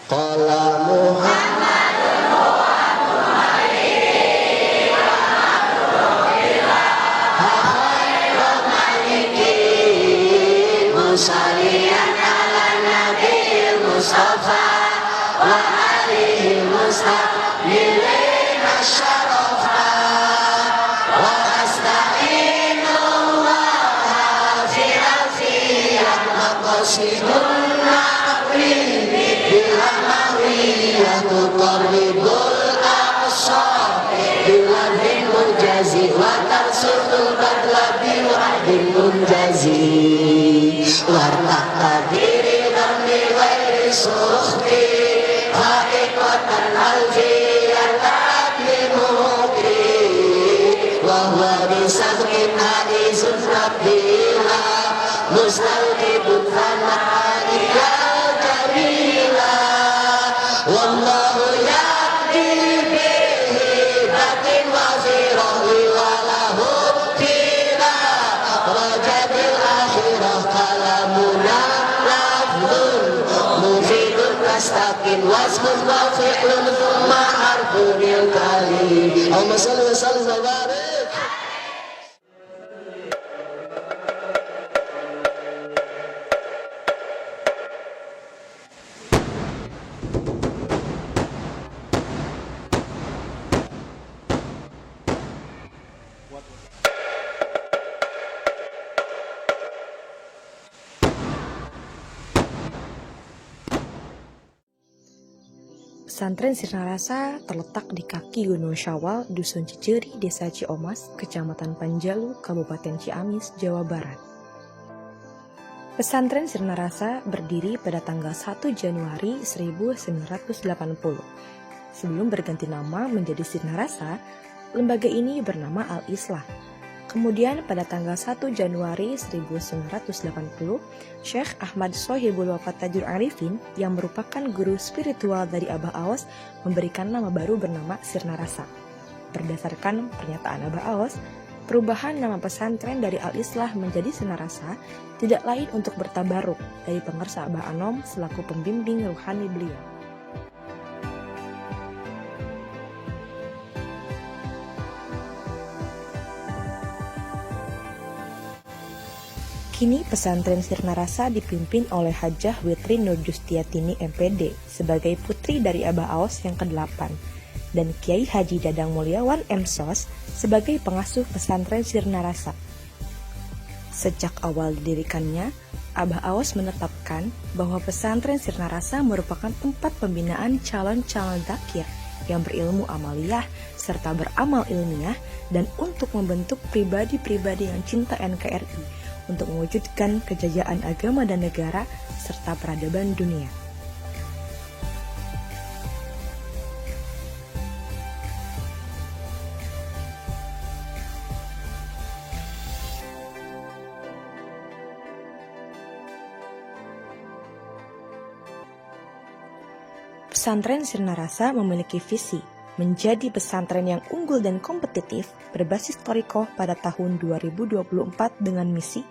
Qala Muhammadun huwa Muhammadin wa Abdullah khairul maliki musalliyan ala nabil mustafa wa alihi mustaqbilin asyarafa wa asta'inullah fi alfiyat maqasidun naqli bila mawiyatu qarribul aqsa bila bin munjazi wa tarsutul badla biwahdin munjazi warna kadiri dhammi ghairi sukhti haqiqatan alfiyatan limukri wa huwa bisabqin hadizun nabila mustalqibun fana'iyah jamila wallahu yaqdi bihi batin wa zirahi walahu tila rajabil akhirah kalamuna lafzun mufidun mustaqim wasmun wa fi'lun thumma harfun kalim Allahumma salli wa sallim wa barik. Pesantren Sirna Rasa terletak di kaki Gunung Syawal, Dusun Ciceri, Desa Ciomas, Kecamatan Panjalu, Kabupaten Ciamis, Jawa Barat. Pesantren Sirna Rasa berdiri pada tanggal 1 Januari 1980. Sebelum berganti nama menjadi Sirna Rasa, lembaga ini bernama Al-Islah. Kemudian pada tanggal 1 Januari 1980, Syekh Ahmad Sohibul Wafat Tajur Arifin yang merupakan guru spiritual dari Abah Aos memberikan nama baru bernama Sirna Rasa. Berdasarkan pernyataan Abah Aos, perubahan nama pesantren dari Al-Islah menjadi Sirna Rasa tidak lain untuk bertabaruk dari pengersa Abah Anom selaku pembimbing ruhani beliau. Kini pesantren Sirna Rasa dipimpin oleh Hajah Witri Nur Justiatini MPD sebagai putri dari Abah Aos yang ke-8 dan Kiai Haji Dadang Mulyawan M.Sos sebagai pengasuh pesantren Sirna Rasa. Sejak awal didirikannya, Abah Aos menetapkan bahwa pesantren Sirna Rasa merupakan tempat pembinaan calon-calon dzakir yang berilmu amaliyah serta beramal ilmiah dan untuk membentuk pribadi-pribadi yang cinta NKRI untuk mewujudkan kejayaan agama dan negara serta peradaban dunia. Pesantren Sirna Rasa memiliki visi menjadi pesantren yang unggul dan kompetitif berbasis thariqah pada tahun 2024 dengan misi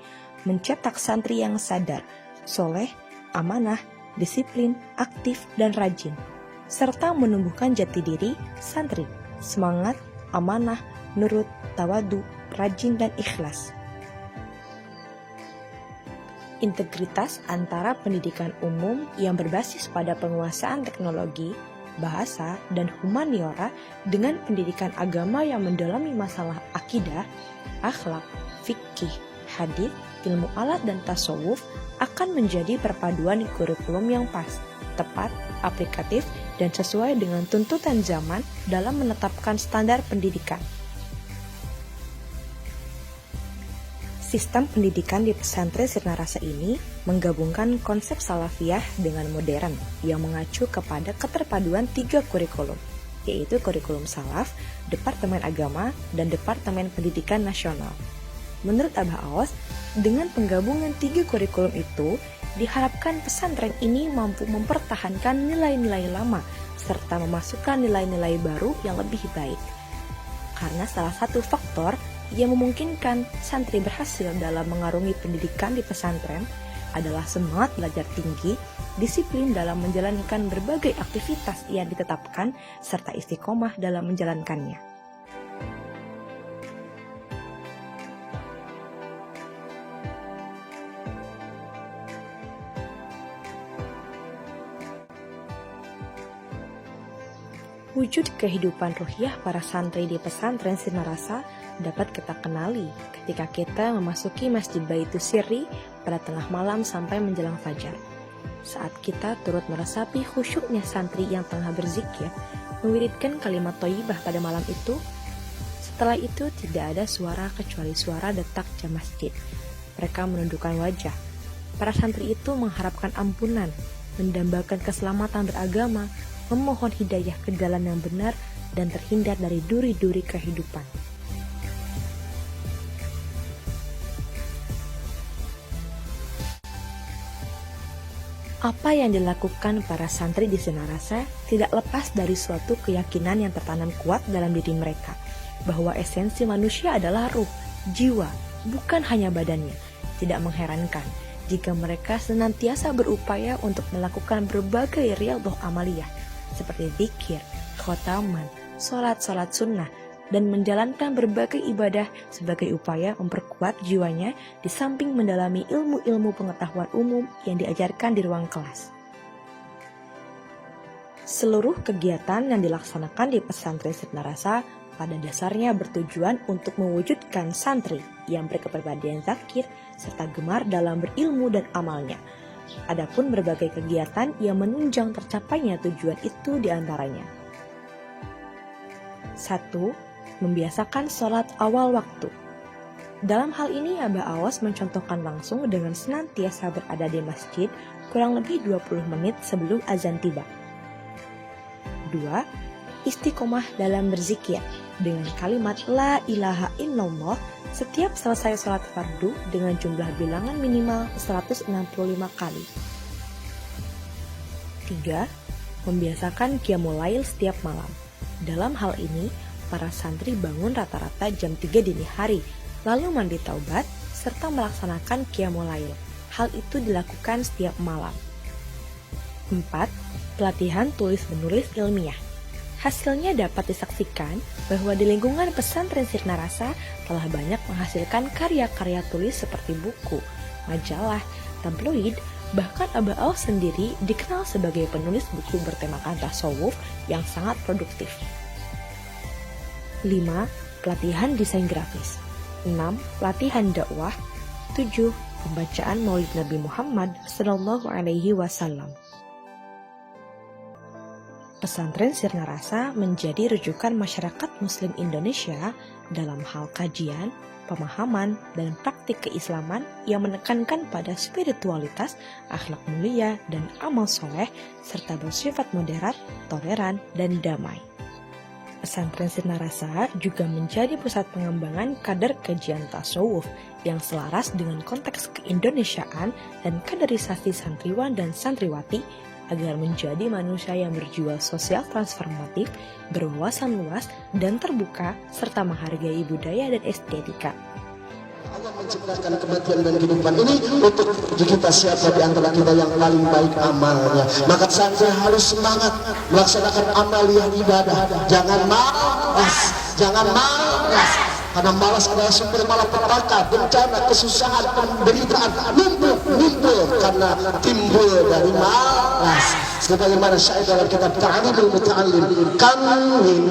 mencetak santri yang sadar, soleh, amanah, disiplin, aktif, dan rajin, serta menumbuhkan jati diri santri, semangat, amanah, nurut, tawadu, rajin, dan ikhlas. Integritas antara pendidikan umum yang berbasis pada penguasaan teknologi, bahasa, dan humaniora dengan pendidikan agama yang mendalami masalah akidah, akhlak, fikih, hadis, ilmu alat dan tasawuf akan menjadi perpaduan kurikulum yang pas, tepat, aplikatif, dan sesuai dengan tuntutan zaman dalam menetapkan standar pendidikan. Sistem pendidikan di pesantren Sirna Rasa ini menggabungkan konsep salafiyah dengan modern yang mengacu kepada keterpaduan 3 kurikulum, yaitu kurikulum salaf, Departemen Agama, dan Departemen Pendidikan Nasional. Menurut Abah Aos, dengan penggabungan 3 kurikulum itu, diharapkan pesantren ini mampu mempertahankan nilai-nilai lama serta memasukkan nilai-nilai baru yang lebih baik. Karena salah satu faktor yang memungkinkan santri berhasil dalam mengarungi pendidikan di pesantren adalah semangat belajar tinggi, disiplin dalam menjalankan berbagai aktivitas yang ditetapkan, serta istiqomah dalam menjalankannya. Wujud kehidupan ruhiyah para santri di pesantren Sinarasa dapat kita kenali ketika kita memasuki Masjid Baitus Sirri pada tengah malam sampai menjelang fajar. Saat kita turut meresapi khusyuknya santri yang tengah berzikir, mewiridkan kalimat thayyibah pada malam itu. Setelah itu tidak ada suara kecuali suara detak jam masjid. Mereka menundukkan wajah. Para santri itu mengharapkan ampunan, mendambakan keselamatan beragama, memohon hidayah ke jalan yang benar, dan terhindar dari duri-duri kehidupan. Apa yang dilakukan para santri di Sinarasa tidak lepas dari suatu keyakinan yang tertanam kuat dalam diri mereka, bahwa esensi manusia adalah ruh, jiwa, bukan hanya badannya. Tidak mengherankan jika mereka senantiasa berupaya untuk melakukan berbagai riyadhah amaliyah, seperti zikir, khotaman, sholat-sholat sunnah, dan menjalankan berbagai ibadah sebagai upaya memperkuat jiwanya di samping mendalami ilmu-ilmu pengetahuan umum yang diajarkan di ruang kelas. Seluruh kegiatan yang dilaksanakan di pesantren Sinarasa pada dasarnya bertujuan untuk mewujudkan santri yang berkepribadian zakir serta gemar dalam berilmu dan amalnya. Adapun berbagai kegiatan yang menunjang tercapainya tujuan itu diantaranya. 1. Membiasakan sholat awal waktu. Dalam hal ini Abah Awas mencontohkan langsung dengan senantiasa berada di masjid kurang lebih 20 menit sebelum azan tiba. 2. Istiqomah dalam berzikir dengan kalimat La ilaha illallah setiap selesai sholat fardu dengan jumlah bilangan minimal 165 kali. 3. Membiasakan qiyamul lail setiap malam. Dalam hal ini, para santri bangun rata-rata jam 3 dini hari, lalu mandi taubat, serta melaksanakan qiyamul lail. Hal itu dilakukan setiap malam. 4. Pelatihan tulis-menulis ilmiah. Hasilnya dapat disaksikan bahwa di lingkungan pesantren Sinarasa telah banyak menghasilkan karya-karya tulis seperti buku, majalah, tabloid, bahkan Abah Awas sendiri dikenal sebagai penulis buku bertemakan tasawuf yang sangat produktif. 5. Pelatihan desain grafis. 6. Pelatihan dakwah. 7. Pembacaan Maulid Nabi Muhammad SAW. Pesantren Sinarasa menjadi rujukan masyarakat Muslim Indonesia dalam hal kajian, pemahaman, dan praktik keislaman yang menekankan pada spiritualitas, akhlak mulia, dan amal soleh, serta bersifat moderat, toleran, dan damai. Pesantren Sinarasa juga menjadi pusat pengembangan kader kajian tasawuf yang selaras dengan konteks keindonesiaan dan kaderisasi santriwan dan santriwati agar menjadi manusia yang berjiwa sosial transformatif, berwawasan luas dan terbuka, serta menghargai budaya dan estetika. Allah menciptakan kematian dan kehidupan ini untuk kita siapa di antara kita yang paling baik amalnya. Maka santri harus semangat melaksanakan amaliyah ibadah. Jangan malas. Karena malas adalah sumber malapetaka, bencana, kesusahan, penderitaan, numpuk karena timbul dari malas. Sebagaimana syair dalam kitab Ta'limul Muta'allim, kam min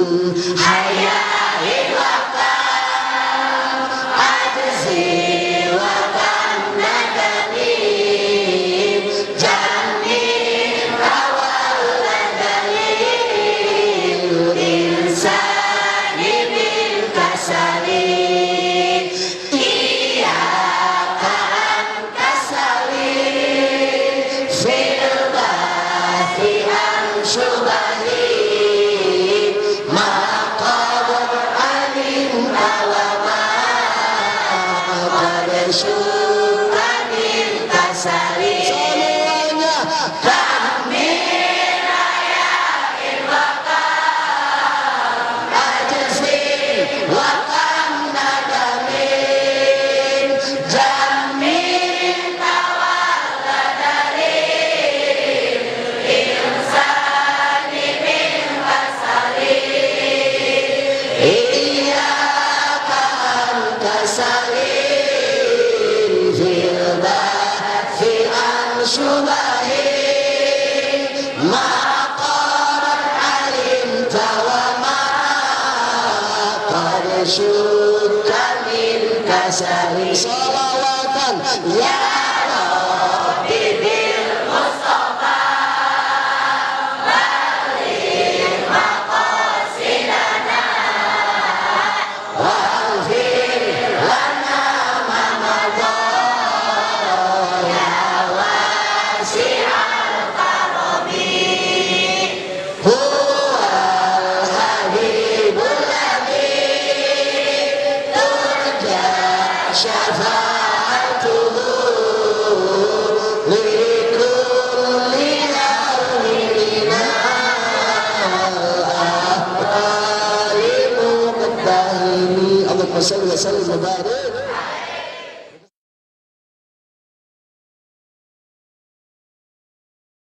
hayain wa kam ajzi wa kam nadamin jamin tawalladalil insani bil kasali iyaka an kasali fil bathi an syubali maqabur alim awama pada syukanin kasali semuanya kami rayain wakam ajzi wakam nadamin jamin tawal kita saling sholawatan ya Rabbi bil Mustafa balik maqasidana waghfir lana ma madha ya wasi'al karami huwal habibul ladzi turja syafa'atuhu likulli awlina al-ahwali muqtahini Allahumma salli wa sallim wa barik